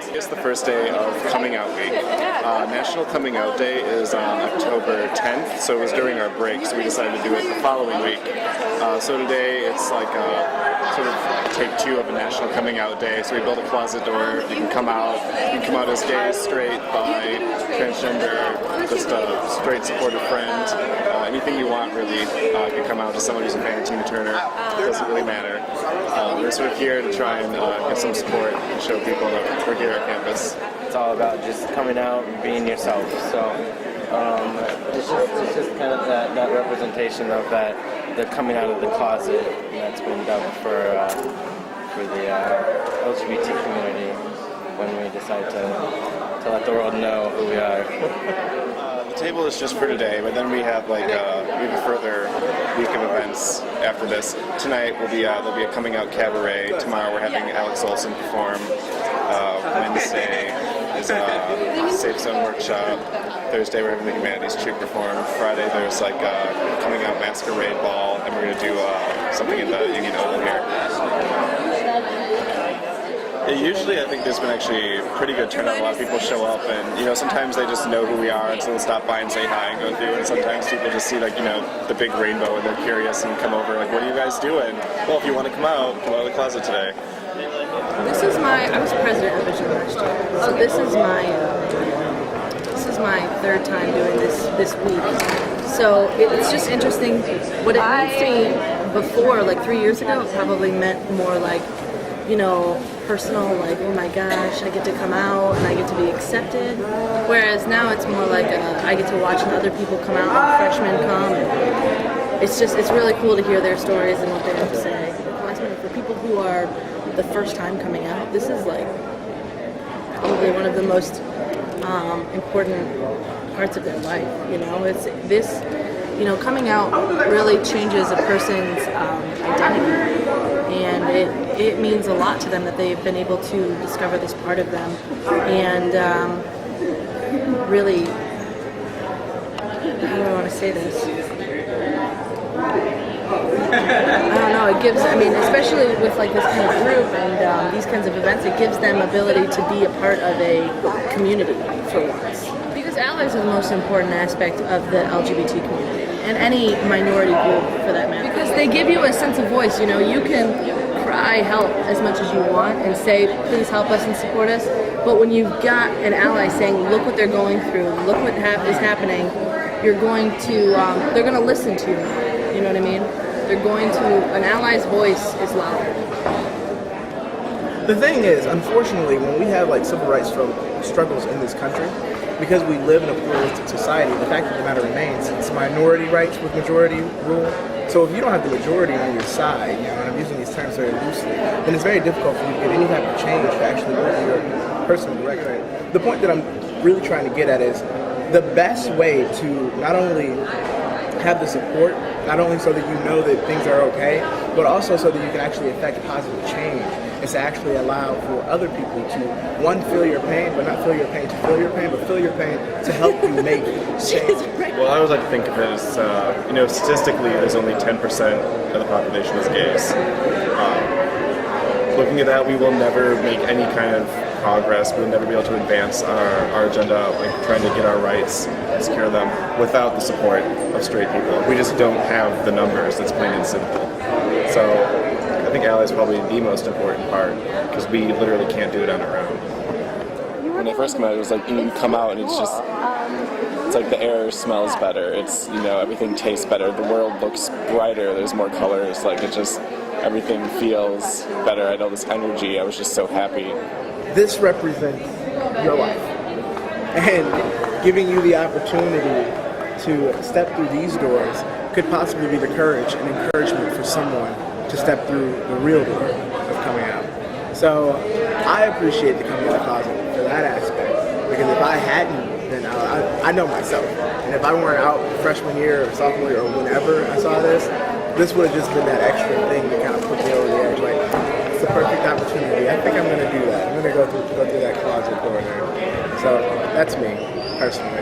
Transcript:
It's the first day of Coming Out Week. National Coming Out Day is on October 10th, so it was during our break, so we decided to do it the following week. So today it's like sort of take two of a National Coming Out Day. So we built a closet door. You can come out. You can come out as gay, straight, bi, transgender, just a straight supportive friend. Anything you want, really. You can come out as someone who's a fan of Tina Turner. It doesn't really matter. We're sort of here to try and get some support and show people that we're here at campus. It's all about just coming out and being yourself. So it's just kind of that representation of that, the coming out of the closet that's been done for the LGBT community when we decide to let the world know who we are. The table is just for today, but then we have we have a further week of events after this. Tonight there'll be a coming out cabaret. Tomorrow we're having Alex Olson perform. Wednesday is a Safe Zone workshop. Thursday we're having the Humanities Troupe perform. Friday there's like a coming out masquerade ball, and we're going to do something in the Union Oval here. Usually I think there's been actually pretty good turnout. A lot of people show up, and sometimes they just know who we are, and so they'll stop by and say hi and go through. And sometimes people just see the big rainbow and they're curious and come over like, what are you guys doing? Well, if you want to come out of the closet today. I was president of Vision last year, so this is my third time doing this week. So it's just interesting. What it meant to me before, like 3 years ago, it probably meant more like, personal, like, oh my gosh, I get to come out and I get to be accepted. Whereas now it's more like I get to watch other people come out, and freshmen come, and it's really cool to hear their stories and what they have to say. For people who are the first time coming out, this is like probably one of the most important parts of their life. It's this, coming out really changes a person's identity, and it means a lot to them that they've been able to discover this part of them, and really, how do I want to say this? I don't know, it gives, especially with like this kind of group and these kinds of events, it gives them ability to be a part of a community for once. Because allies are the most important aspect of the LGBT community, and any minority group for that matter. Because they give you a sense of voice, you can cry help as much as you want and say, please help us and support us, but when you've got an ally saying, look what they're going through, look what is happening, they're going to listen to you. You know what I mean? An ally's voice is loud. The thing is, unfortunately, when we have civil rights struggles in this country, because we live in a pluralistic society, the fact of the matter remains, it's minority rights with majority rule. So if you don't have the majority on your side, and I'm using these terms very loosely, then it's very difficult for you to get any type of change to actually move in your personal direction. The point that I'm really trying to get at is the best way to not only have the support, not only so that you know that things are okay, but also so that you can actually affect positive change, is to actually allow for other people to, one, feel your pain, but not feel your pain to feel your pain, but feel your pain to help you make change. Well, I always like to think of it as, statistically, there's only 10% of the population is gays. Looking at that, we will never make any kind of progress. We'll never be able to advance our agenda, trying to get our rights and secure them, without the support of straight people. We just don't have the numbers. That's plain and simple. So I think Ally is probably the most important part, because we literally can't do it on our own. When I first came out, it was like you come out and it's like the air smells better. It's everything tastes better. The world looks brighter. There's more colors. Everything feels better. I know this energy. I was just so happy. This represents your life, and giving you the opportunity to step through these doors could possibly be the courage and encouragement for someone to step through the real door of coming out. So I appreciate the coming out of the closet for that aspect, because if I hadn't, then I know myself, and if I weren't out freshman year or sophomore year or whenever I saw this would have just been that extra thing to kind of put me over the edge. It's the perfect opportunity. I think I'm going to do that. I'm going to go through that closet door there. So that's me, personally.